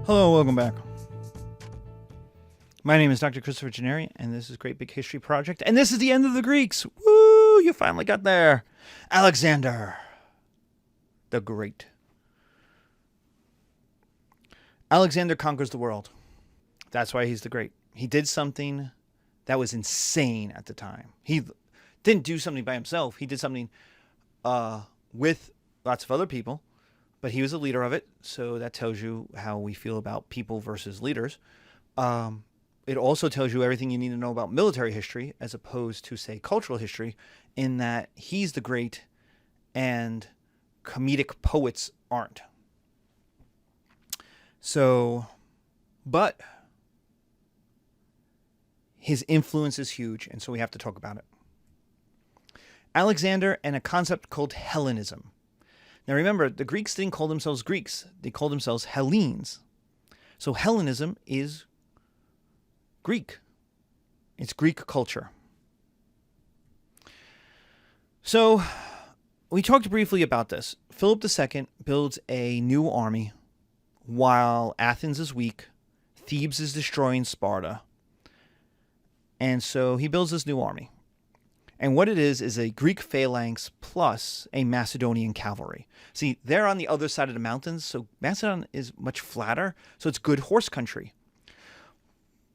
Hello, welcome back. My name is Dr. Christopher Gennari, and this is Great Big History Project, and this is the end of the Greeks. Woo! You finally got there. Alexander the Great. Alexander conquers the world. That's why he's the great. He did something that was insane at the time. He didn't do something by himself. He did something with lots of other people, but he was a leader of it, so that tells you how we feel about people versus leaders. It also tells you everything you need to know about military history as opposed to, say, cultural history, in that he's the great and comedic poets aren't. So, but his influence is huge, and so we have to talk about it. Alexander and a concept called Hellenism. Now remember, the Greeks didn't call themselves Greeks. They called themselves Hellenes. So Hellenism is Greek. It's Greek culture. So we talked briefly about this. Philip II builds a new army while Athens is weak. Thebes is destroying Sparta. And so he builds this new army. And what it is a Greek phalanx plus a Macedonian cavalry. See, they're on the other side of the mountains, so Macedon is much flatter, so it's good horse country.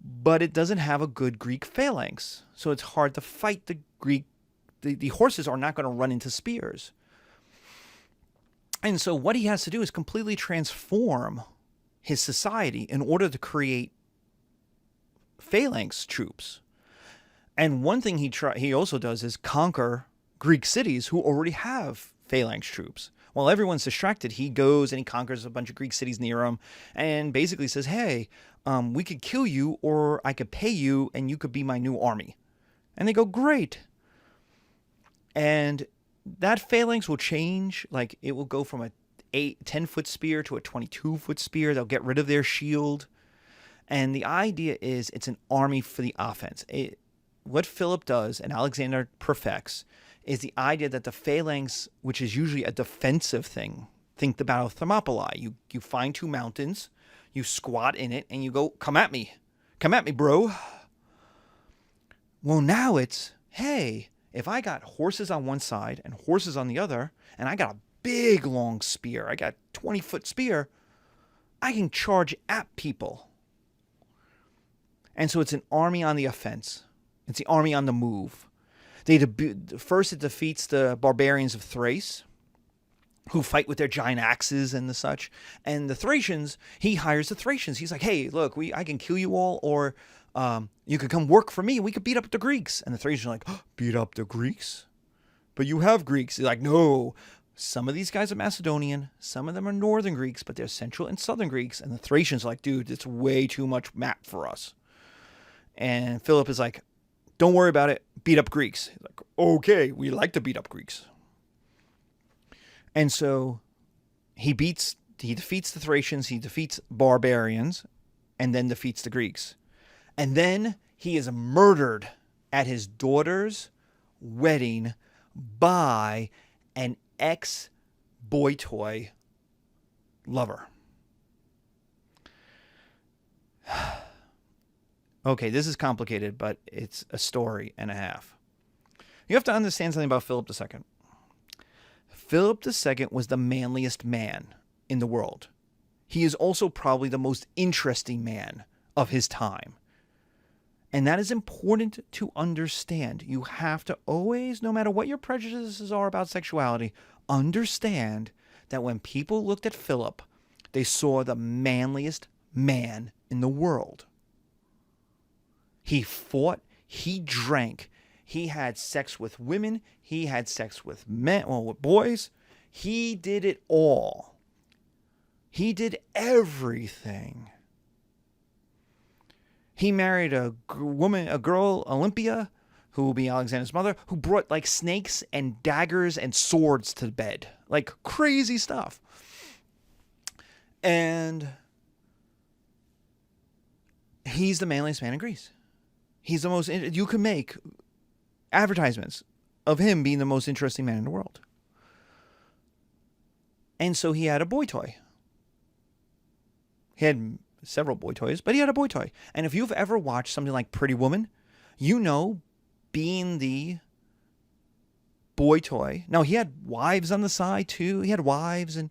But it doesn't have a good Greek phalanx, so it's hard to fight the Greek. The horses are not going to run into spears. And so what he has to do is completely transform his society in order to create phalanx troops. And one thing he also does is conquer Greek cities who already have phalanx troops. While everyone's distracted, he goes and he conquers a bunch of Greek cities near him and basically says, hey, we could kill you or I could pay you and you could be my new army. And they go, great. And that phalanx will change. Like, it will go from a 10-foot spear to a 22-foot spear. They'll get rid of their shield. And the idea is it's an army for the offense. What Philip does and Alexander perfects is the idea that the phalanx, which is usually a defensive thing, think the Battle of Thermopylae. You find two mountains, you squat in it, and you go, come at me, bro. Well, now it's, hey, if I got horses on one side and horses on the other, and I got a big long spear, I got a 20-foot spear, I can charge at people. And so it's an army on the offense. It's the army on the move. First, it defeats the barbarians of Thrace, who fight with their giant axes and the such. And the Thracians, he hires the Thracians. He's like, hey, look, I can kill you all, or you could come work for me, and we could beat up the Greeks. And the Thracians are like, oh, beat up the Greeks? But you have Greeks. He's like, no. Some of these guys are Macedonian. Some of them are northern Greeks, but they're central and southern Greeks. And the Thracians are like, dude, it's way too much map for us. And Philip is like, don't worry about it. Beat up Greeks. He's like, okay, we like to beat up Greeks. And so he defeats the Thracians, he defeats barbarians, and then defeats the Greeks. And then he is murdered at his daughter's wedding by an ex-boy toy lover. Okay, this is complicated, but it's a story and a half. You have to understand something about Philip II. Philip II was the manliest man in the world. He is also probably the most interesting man of his time. And that is important to understand. You have to always, no matter what your prejudices are about sexuality, understand that when people looked at Philip, they saw the manliest man in the world. He fought, he drank, he had sex with women, he had sex with men, well, with boys. He did it all. He did everything. He married a girl, Olympia, who will be Alexander's mother, who brought like snakes and daggers and swords to bed. Like crazy stuff. And he's the manliest man in Greece. He's the most, you can make advertisements of him being the most interesting man in the world. And so he had a boy toy. He had several boy toys, but he had a boy toy. And if you've ever watched something like Pretty Woman, you know, being the boy toy. Now, he had wives on the side too. He had wives and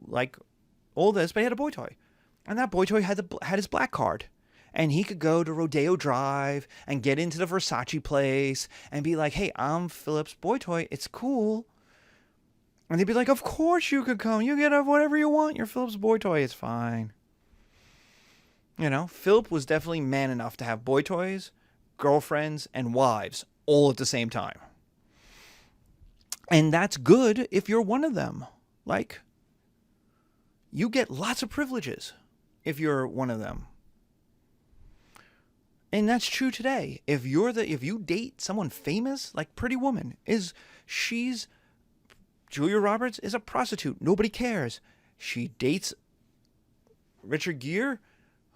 like all this, but he had a boy toy. And that boy toy had his black card. And he could go to Rodeo Drive and get into the Versace place and be like, hey, I'm Philip's boy toy. It's cool. And they'd be like, of course you could come. You get whatever you want. You're Philip's boy toy. It's fine. You know, Philip was definitely man enough to have boy toys, girlfriends, and wives all at the same time. And that's good if you're one of them. Like, you get lots of privileges if you're one of them. And that's true today. If you date someone famous, like Pretty Woman, Julia Roberts is a prostitute. Nobody cares. She dates Richard Gere,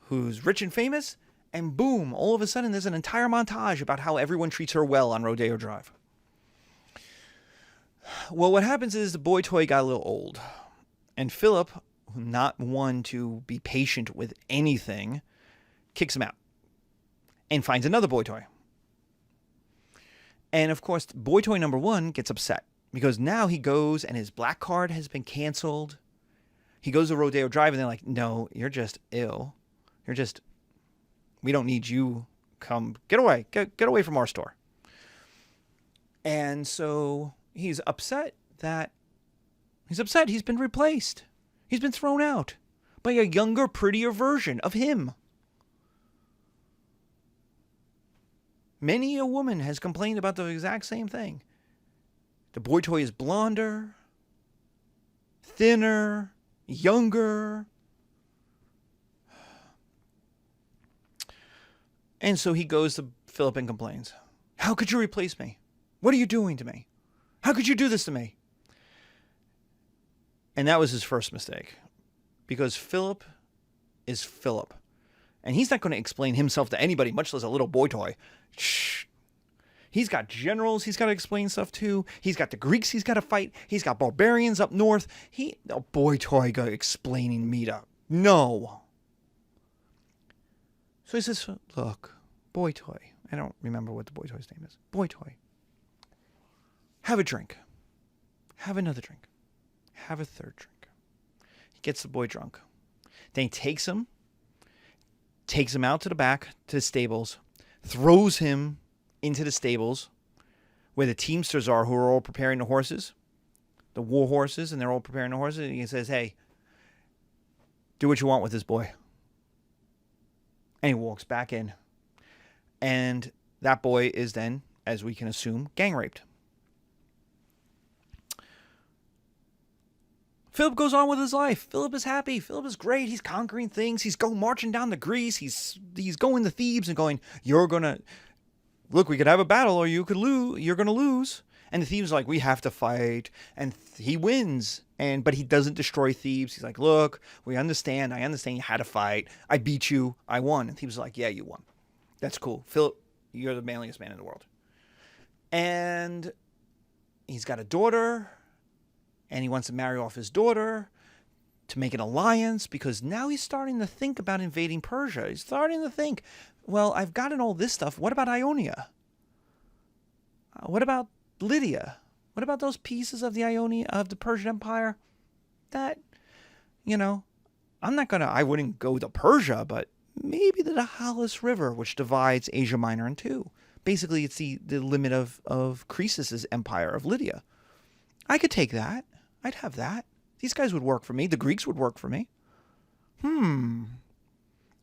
who's rich and famous, and boom, all of a sudden there's an entire montage about how everyone treats her well on Rodeo Drive. Well, what happens is the boy toy got a little old. And Philip, not one to be patient with anything, kicks him out and finds another boy toy. And of course, boy toy number one gets upset because now he goes and his black card has been canceled. He goes to Rodeo Drive and they're like, no, you're just ill. We don't need you. Come, get away. Get away from our store. And so he's upset he's been replaced. He's been thrown out by a younger, prettier version of him. Many a woman has complained about the exact same thing. The boy toy is blonder, thinner, younger. And so he goes to Philip and complains. How could you replace me? What are you doing to me? How could you do this to me? And that was his first mistake. Because Philip is Philip. And he's not going to explain himself to anybody, much less a little boy toy. Shh. He's got generals he's got to explain stuff to. He's got the Greeks he's got to fight. He's got barbarians up north. No boy toy go explaining me to. No. So he says, look, boy toy. I don't remember what the boy toy's name is. Boy toy. Have a drink. Have another drink. Have a third drink. He gets the boy drunk. Then he takes him out to the back, to the stables, throws him into the stables where the teamsters are, who are all preparing the horses, the war horses, and they're all preparing the horses. And he says, hey, do what you want with this boy. And he walks back in. And that boy is then, as we can assume, gang raped. Philip goes on with his life. Philip is happy. Philip is great. He's conquering things. He's marching down to Greece. He's going to Thebes and going, you're going to, look, we could have a battle or you could lose. You're going to lose. And the Thebes are like, we have to fight. And he wins. But he doesn't destroy Thebes. He's like, look, we understand. I understand you had to fight. I beat you. I won. And Thebes are like, yeah, you won. That's cool. Philip, you're the manliest man in the world. And he's got a daughter. And he wants to marry off his daughter to make an alliance because now he's starting to think about invading Persia. He's starting to think, well, I've gotten all this stuff. What about Ionia? What about Lydia? What about those pieces of the Persian Empire? That, I wouldn't go to Persia, but maybe the Halys River, which divides Asia Minor in two. Basically, it's the limit of Croesus's empire of Lydia. I could take that. I'd have that. These guys would work for me. The Greeks would work for me. And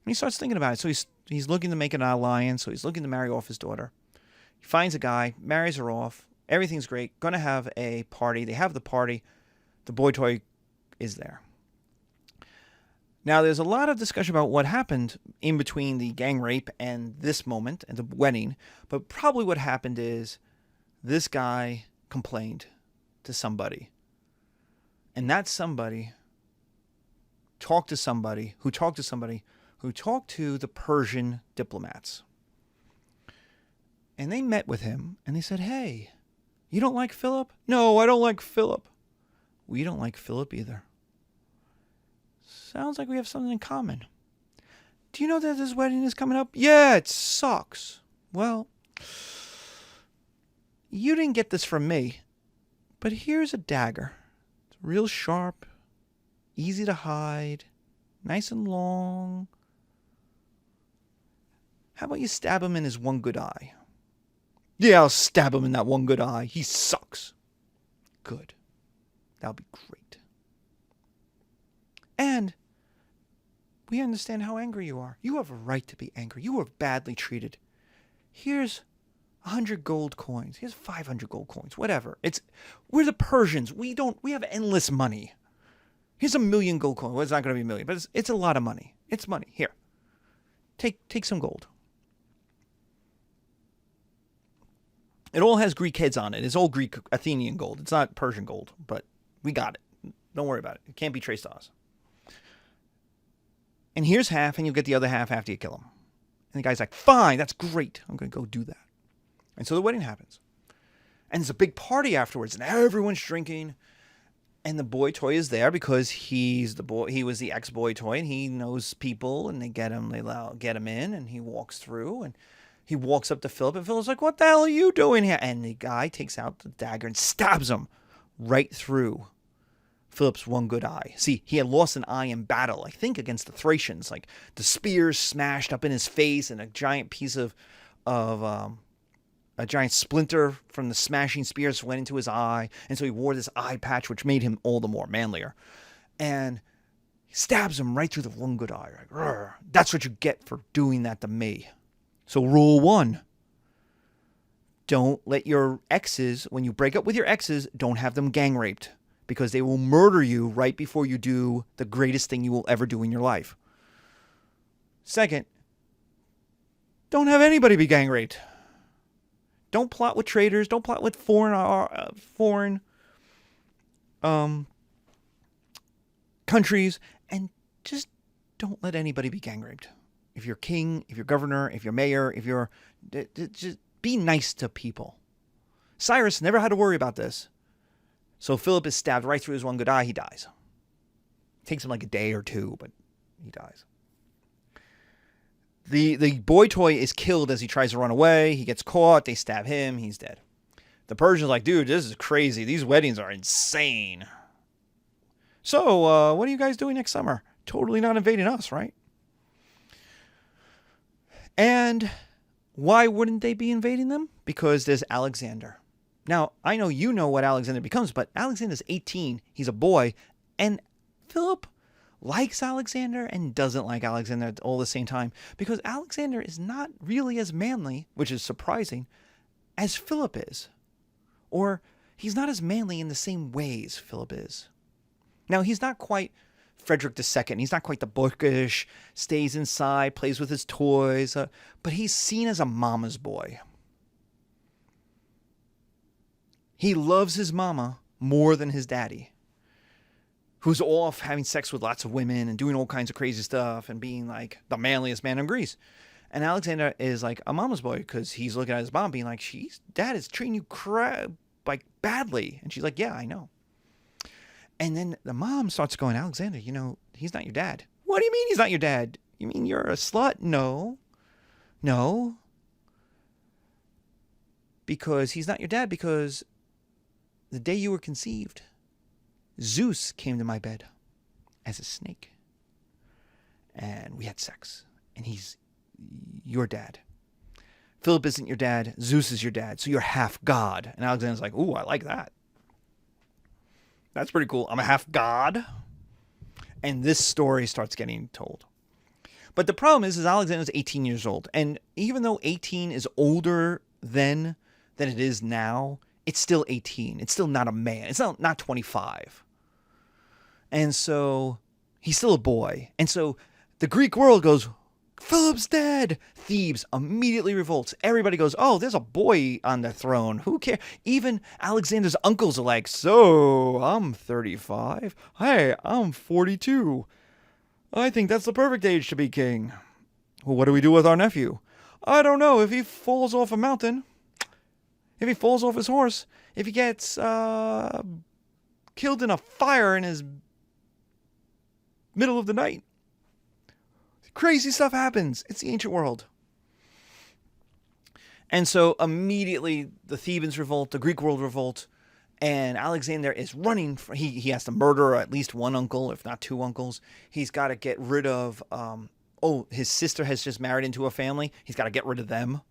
he starts thinking about it. So he's looking to make an alliance. So he's looking to marry off his daughter. He finds a guy, marries her off. Everything's great. Going to have a party. They have the party. The boy toy is there. Now, there's a lot of discussion about what happened in between the gang rape and this moment and the wedding. But probably what happened is this guy complained to somebody. And that somebody talked to somebody who talked to the Persian diplomats. And they met with him and they said, hey, you don't like Philip? No, I don't like Philip. We don't like Philip either. Sounds like we have something in common. Do you know that this wedding is coming up? Yeah, it sucks. Well, you didn't get this from me, but here's a dagger. It's real sharp, easy to hide, nice and long. How about you stab him in his one good eye? Yeah, I'll stab him in that one good eye. He sucks. Good. That'll be great. And we understand how angry you are. You have a right to be angry. You were badly treated. Here's 100 gold coins. Here's 500 gold coins. Whatever. We're the Persians. We have endless money. Here's 1,000,000 gold coins. Well, it's not going to be 1,000,000, but it's a lot of money. It's money. Here. Take some gold. It all has Greek heads on it. It's all Greek Athenian gold. It's not Persian gold, but we got it. Don't worry about it. It can't be traced to us. And here's half, and you'll get the other half after you kill him. And the guy's like, fine, that's great. I'm going to go do that. And so the wedding happens. And there's a big party afterwards, and everyone's drinking. And the boy toy is there because he's the boy. He was the ex-boy toy, and he knows people, and they get him in, and he walks through, and he walks up to Philip, and Philip's like, what the hell are you doing here? And the guy takes out the dagger and stabs him right through Philip's one good eye. See, he had lost an eye in battle, I think against the Thracians. Like, the spears smashed up in his face, and a giant piece of a giant splinter from the smashing spears went into his eye. And so he wore this eye patch, which made him all the more manlier. And he stabs him right through the one good eye. Like, that's what you get for doing that to me. So rule 1, don't let your exes, when you break up with your exes, don't have them gang raped, because they will murder you right before you do the greatest thing you will ever do in your life. Second, don't have anybody be gang raped. Don't plot with traitors. Don't plot with foreign countries, and just don't let anybody be gang raped. If you're king, if you're governor, if you're mayor, just be nice to people. Cyrus never had to worry about this. So Philip is stabbed right through his one good eye. He dies. It takes him like a day or two, but he dies. The boy toy is killed as he tries to run away. He gets caught. They stab him. He's dead. The Persian's like, dude, this is crazy. These weddings are insane. So, what are you guys doing next summer? Totally not invading us, right? And why wouldn't they be invading them? Because there's Alexander. Now, I know you know what Alexander becomes, but Alexander's 18. He's a boy. And Philip likes Alexander and doesn't like Alexander at all the same time, because Alexander is not really as manly, which is surprising, as Philip is. Or he's not as manly in the same ways Philip is. Now, he's not quite Frederick II. He's not quite the bookish, stays inside, plays with his toys, but he's seen as a mama's boy. He loves his mama more than his daddy, who's off having sex with lots of women and doing all kinds of crazy stuff and being like the manliest man in Greece. And Alexander is like a mama's boy because he's looking at his mom being like, Dad is treating you like badly. And she's like, yeah, I know. And then the mom starts going, Alexander, he's not your dad. What do you mean he's not your dad? You mean you're a slut? No. Because he's not your dad, because the day you were conceived, Zeus came to my bed as a snake. And we had sex. And he's your dad. Philip isn't your dad. Zeus is your dad. So you're half God. And Alexander's like, ooh, I like that. That's pretty cool. I'm a half god. And this story starts getting told. But the problem is Alexander's 18 years old. And even though 18 is older then than it is now, it's still 18. It's still not a man. It's not 25. And so he's still a boy. And so the Greek world goes, Philip's dead. Thebes immediately revolts. Everybody goes, oh, there's a boy on the throne. Who cares? Even Alexander's uncles are like, so I'm 35. Hey, I'm 42. I think that's the perfect age to be king. Well, what do we do with our nephew? I don't know. If he falls off a mountain, if he falls off his horse, if he gets killed in a fire in his middle of the night. Crazy stuff happens. It's the ancient world. And so immediately the Thebans revolt, the Greek world revolt, and Alexander is running. He has to murder at least one uncle, if not two uncles. He's got to get rid of, his sister has just married into a family. He's got to get rid of them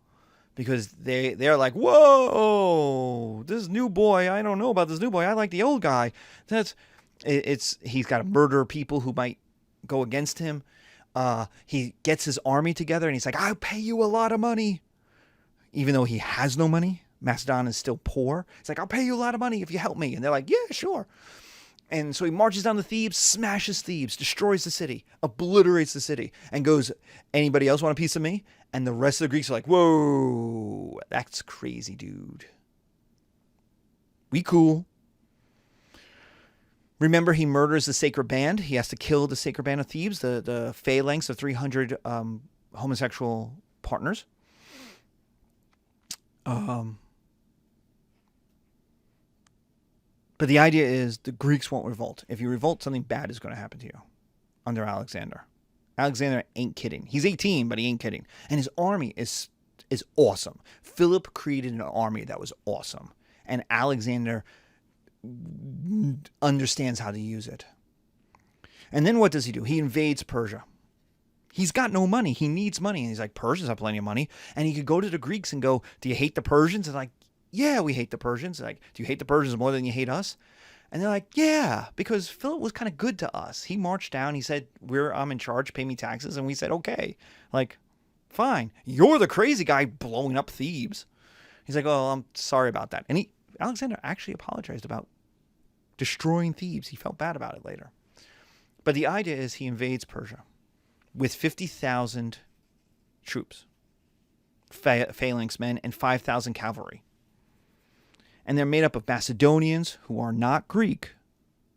because they're like, whoa, this new boy, I don't know about this new boy. I like the old guy. He's got to murder people who might go against him. He gets his army together and he's like, I'll pay you a lot of money. Even though he has no money, Macedon is still poor. He's like, I'll pay you a lot of money if you help me. And they're like, yeah, sure. And so he marches down to Thebes, smashes Thebes, destroys the city, obliterates the city, and goes, anybody else want a piece of me? And the rest of the Greeks are like, whoa, that's crazy, dude. We cool. Remember, he murders the sacred band. He has to kill the sacred band of Thebes, the phalanx of 300 homosexual partners. But the idea is the Greeks won't revolt. If you revolt, something bad is going to happen to you under Alexander. Alexander ain't kidding. He's 18, but he ain't kidding. And his army is awesome. Philip created an army that was awesome. And Alexander understands how to use it. And then what does he do? He invades Persia. He's got no money. He needs money. And he's like, Persians have plenty of money. And he could go to the Greeks and go, do you hate the Persians? And like, yeah, we hate the Persians. Like, do you hate the Persians more than you hate us? And they're like, yeah, because Philip was kind of good to us. He marched down. He said, I'm in charge. Pay me taxes. And we said, okay. Like, fine. You're the crazy guy blowing up Thebes. He's like, oh, I'm sorry about that. And Alexander actually apologized about destroying Thebes. He felt bad about it later. But the idea is he invades Persia with 50,000 troops, phalanx men, and 5,000 cavalry. And they're made up of Macedonians who are not Greek.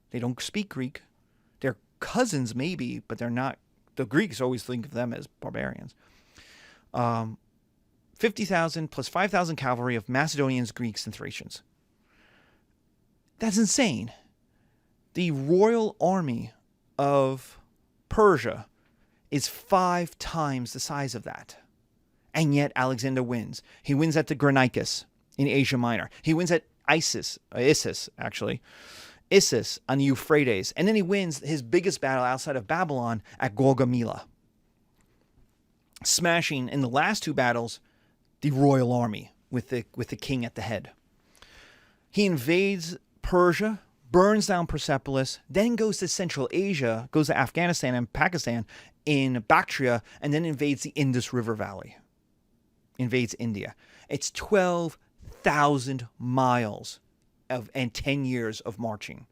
They don't speak Greek. They're cousins maybe, but they're not. The Greeks always think of them as barbarians. 50,000 plus 5,000 cavalry of Macedonians, Greeks, and Thracians. That's insane. The royal army of Persia is 5 times the size of that. And yet Alexander wins. He wins at the Granicus in Asia Minor. He wins at Issus on the Euphrates. And then he wins his biggest battle outside of Babylon at Gaugamela, smashing in the last 2 battles the royal army with the king at the head. He invades Persia, burns down Persepolis, then goes to Central Asia, goes to Afghanistan and Pakistan in Bactria, and then invades the Indus River Valley. Invades India. It's 12,000 miles and 10 years of marching.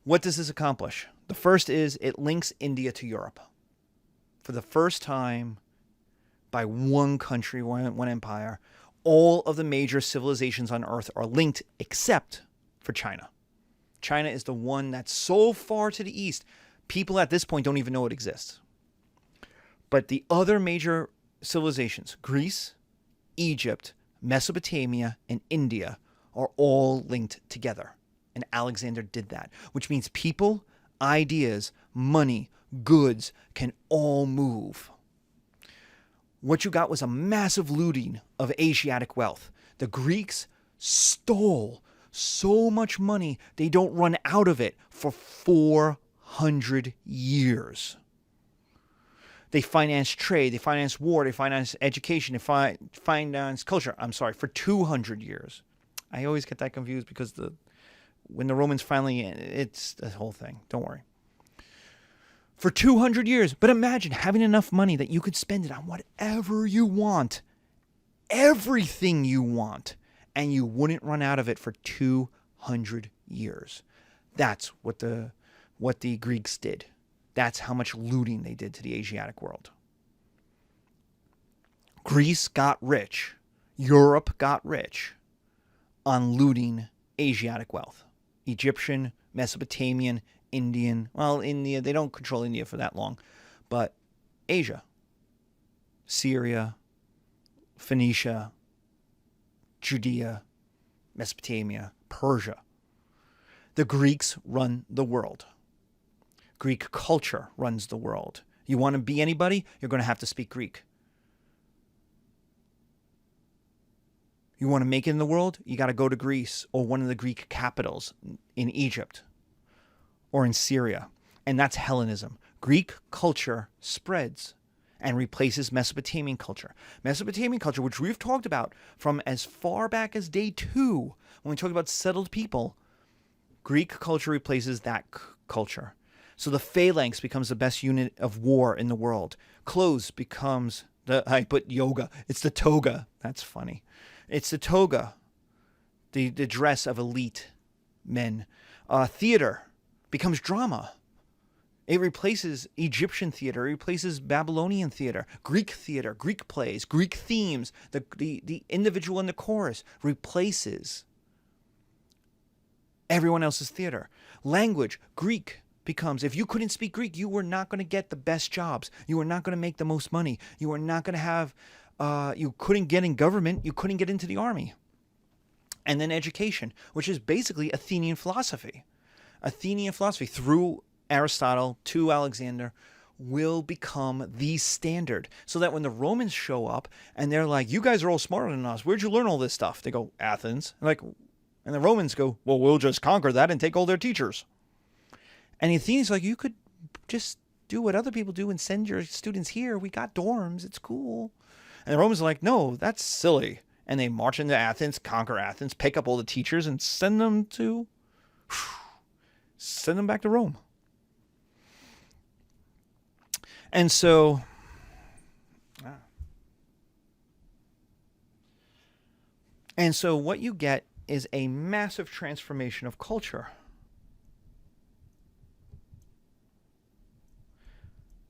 What does this accomplish? The first is it links India to Europe. For the first time, by one country, one empire, all of the major civilizations on Earth are linked except for China. China is the one that's so far to the east, people at this point don't even know it exists. But the other major civilizations, Greece, Egypt, Mesopotamia, and India, are all linked together. And Alexander did that, which means people, ideas, money, goods can all move. What you got was a massive looting of Asiatic wealth. The Greeks stole so much money, they don't run out of it for 400 years. They finance trade, they finance war, they finance education, they finance culture. For 200 years. I always get that confused because when the Romans finally, it's the whole thing. Don't worry. For 200 years. But imagine having enough money that you could spend it on whatever you want, everything you want, and you wouldn't run out of it for 200 years. That's what the Greeks did. That's how much looting they did to the Asiatic world. Greece got rich. Europe got rich on looting Asiatic wealth. Egyptian, Mesopotamian, Indian. Well, India, they don't control India for that long. But Asia, Syria, Phoenicia, Judea, Mesopotamia, Persia. The Greeks run the world. Greek culture runs the world. You want to be anybody, you're going to have to speak Greek. You want to make it in the world, you got to go to Greece or one of the Greek capitals in Egypt or in Syria. And that's Hellenism. Greek culture spreads and replaces Mesopotamian culture. Mesopotamian culture, which we've talked about from as far back as day 2, when we talk about settled people, Greek culture replaces that culture. So the phalanx becomes the best unit of war in the world. Clothes becomes I put yoga. It's the toga. That's funny. It's the toga, the dress of elite men. Theater becomes drama. It replaces Egyptian theater. It replaces Babylonian theater, Greek plays, Greek themes. The individual in the chorus replaces everyone else's theater. Language, Greek becomes, if you couldn't speak Greek, you were not going to get the best jobs. You were not going to make the most money. You were not going to have, you couldn't get in government. You couldn't get into the army. And then education, which is basically Athenian philosophy. Athenian philosophy through Aristotle to Alexander will become the standard, so that when the Romans show up and they're like, you guys are all smarter than us, where'd you learn all this stuff? They go, Athens. And the Romans go, well, we'll just conquer that and take all their teachers. And the Athenians are like, you could just do what other people do and send your students here. We got dorms. It's cool. And the Romans are like, no, that's silly. And they march into Athens, conquer Athens, pick up all the teachers and send them back to Rome. And so what you get is a massive transformation of culture.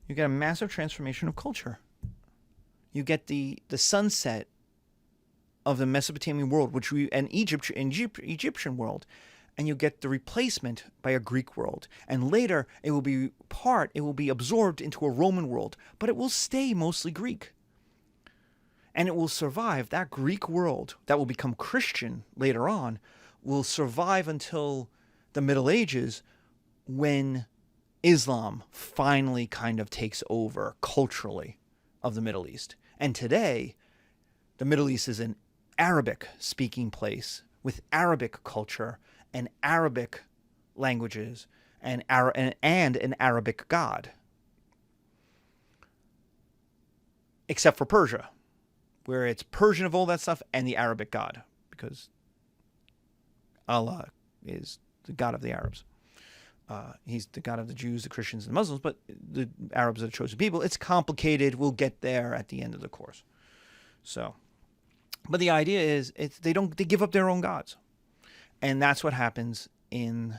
You get a massive transformation of culture. You get the sunset of the Mesopotamian world, Egyptian world, and you get the replacement by a Greek world. And later it will be absorbed into a Roman world, but it will stay mostly Greek. And it will survive. That Greek world that will become Christian later on will survive until the Middle Ages, when Islam finally kind of takes over culturally of the Middle East. And today, the Middle East is an Arabic-speaking place with Arabic culture and Arabic languages and an Arabic God. Except for Persia, where it's Persian of all that stuff and the Arabic God, because Allah is the God of the Arabs. He's the God of the Jews, the Christians, and the Muslims, but the Arabs are the chosen people. It's complicated. We'll get there at the end of the course. So, but the idea is they give up their own gods. And that's what happens in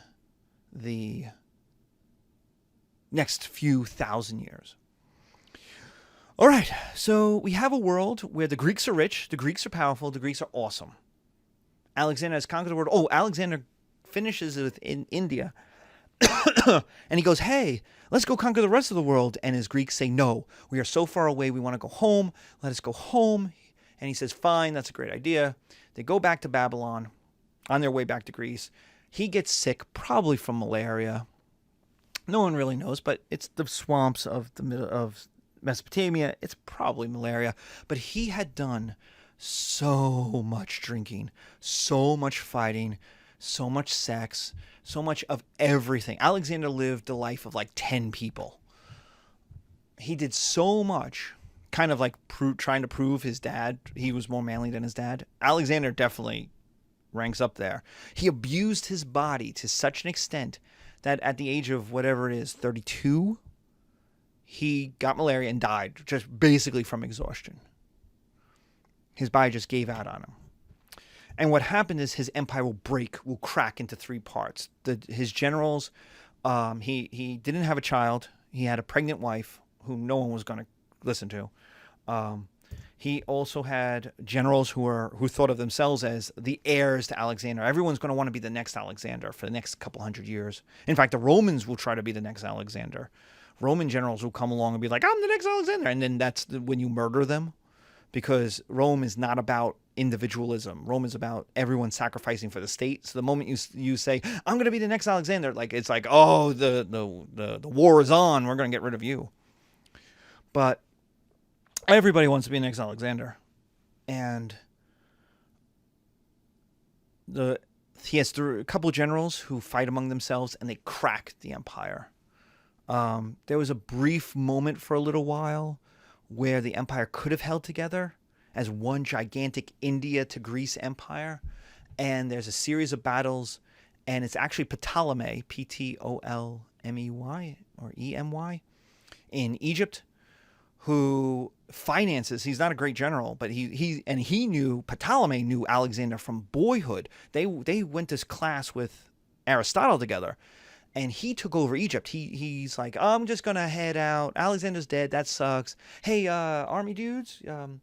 the next few thousand years. All right, so we have a world where the Greeks are rich, the Greeks are powerful, the Greeks are awesome. Alexander has conquered the world. Oh, Alexander finishes it in India. And he goes, hey, let's go conquer the rest of the world. And his Greeks say, no, we are so far away, we want to go home. Let us go home. And he says, fine, that's a great idea. They go back to Babylon on their way back to Greece. He gets sick, probably from malaria. No one really knows, but it's the swamps of Mesopotamia. It's probably malaria. But he had done so much drinking, so much fighting, so much sex, so much of everything. Alexander lived a life of like 10 people. He did so much, kind of like trying to prove his dad, he was more manly than his dad. Alexander definitely ranks up there. He abused his body to such an extent that at the age of whatever it is, 32, he got malaria and died, just basically from exhaustion. His body just gave out on him. And what happened is his empire will crack into 3 parts. His generals, he didn't have a child. He had a pregnant wife who no one was going to listen to. He also had generals who thought of themselves as the heirs to Alexander. Everyone's going to want to be the next Alexander for the next couple hundred years. In fact, the Romans will try to be the next Alexander. Roman generals will come along and be like, I'm the next Alexander. And then that's when you murder them. because Rome is not about individualism. Rome is about everyone sacrificing for the state. So the moment you say, I'm going to be the next Alexander, like it's like, oh, the war is on. We're going to get rid of you. But everybody wants to be the next Alexander. And he has a couple of generals who fight among themselves, and they crack the empire. There was a brief moment for a little while where the empire could have held together as one gigantic India to Greece empire. And there's a series of battles, and it's actually Ptolemy, Ptolemy or Emy, in Egypt, who finances. He's not a great general, but Ptolemy knew Alexander from boyhood. They went to class with Aristotle together, and he took over Egypt. He's like, I'm just gonna head out. Alexander's dead. That sucks. Hey, army dudes, want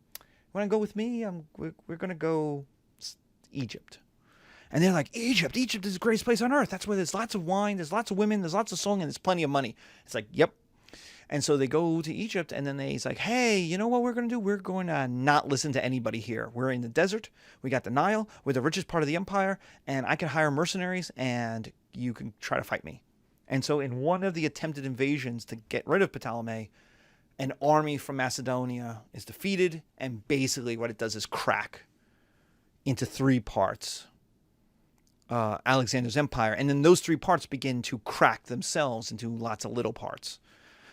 to go with me? We're gonna go Egypt. And they're like, Egypt is the greatest place on earth. That's where there's lots of wine, there's lots of women, there's lots of song, and there's plenty of money. It's like, yep. And so they go to Egypt, and then he's like, hey, you know what we're going to do? We're going to not listen to anybody here. We're in the desert. We got the Nile. We're the richest part of the empire, and I can hire mercenaries, and you can try to fight me. And so in one of the attempted invasions to get rid of Ptolemy, an army from Macedonia is defeated, and basically what it does is crack into three parts Alexander's empire. And then those three parts begin to crack themselves into lots of little parts.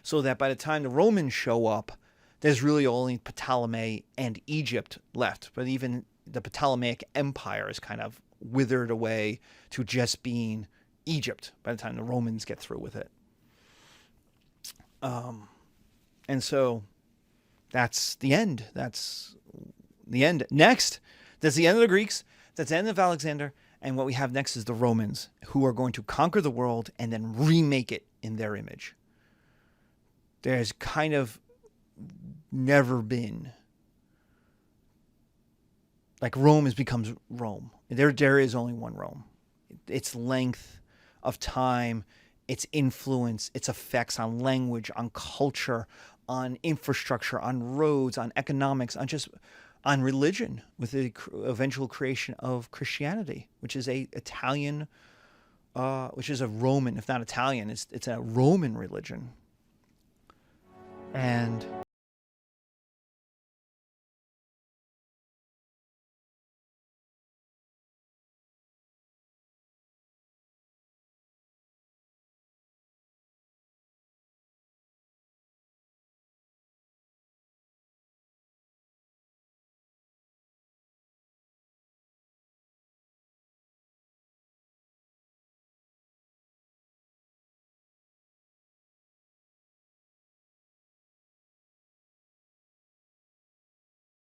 So that by the time the Romans show up, there's really only Ptolemy and Egypt left. But even the Ptolemaic Empire is kind of withered away to just being Egypt by the time the Romans get through with it. And so that's the end. That's the end. Next, that's the end of the Greeks. That's the end of Alexander. And what we have next is the Romans, who are going to conquer the world and then remake it in their image. There's kind of never been, like, Rome becomes Rome. There is only one Rome. Its length of time, its influence, its effects on language, on culture, on infrastructure, on roads, on economics, on religion, with the eventual creation of Christianity, which is a Roman, if not Italian, it's a Roman religion. And